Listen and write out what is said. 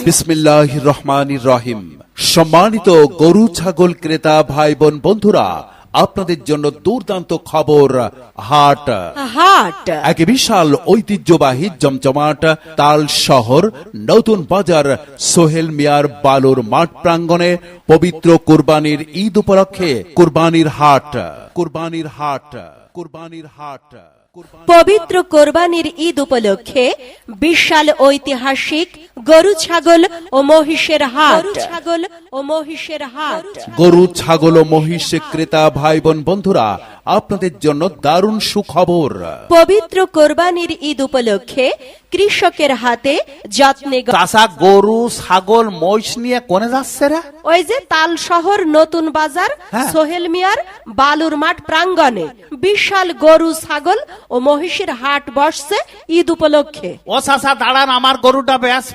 বিসমিল্লাহির রহমানির রহিম। সম্মানিত গরু ছাগল ক্রেতা ভাই বোন বন্ধুরা, আপনাদের জন্য দুর্দান্ত খবর। হাট এক বিশাল ঐতিহ্যবাহী জমজমাট তাল শহর নতুন বাজার সোহেল মিয়ার বালুর মাঠ প্রাঙ্গণে পবিত্র কুরবানির ঈদ উপলক্ষে কুরবানির হাট। পবিত্র কোরবানির ঈদ উপলক্ষে বিশাল ঐতিহাসিক গরু ছাগল ও মহিষের হাট। গরু ছাগল ও মহিষ ক্রেতা ভাই বোন বন্ধুরা, আপনাদের জন্য দারুণ সুখবর। পবিত্র কোরবানির ঈদ উপলক্ষে কৃষকের হাতে যত্নে চাষা গরু ছাগল মহিষ নিয়ে কোনে যাচ্ছে রে? ওই যে তাল শহর নতুন বাজার সোহেল মিয়ার বালুর মাঠ প্রাঙ্গণে বিশাল গরু ছাগল ও মহিষের হাট বসছে ঈদ উপলক্ষে। ও চাষা দাঁড়ান, আমার গরুটা বেশ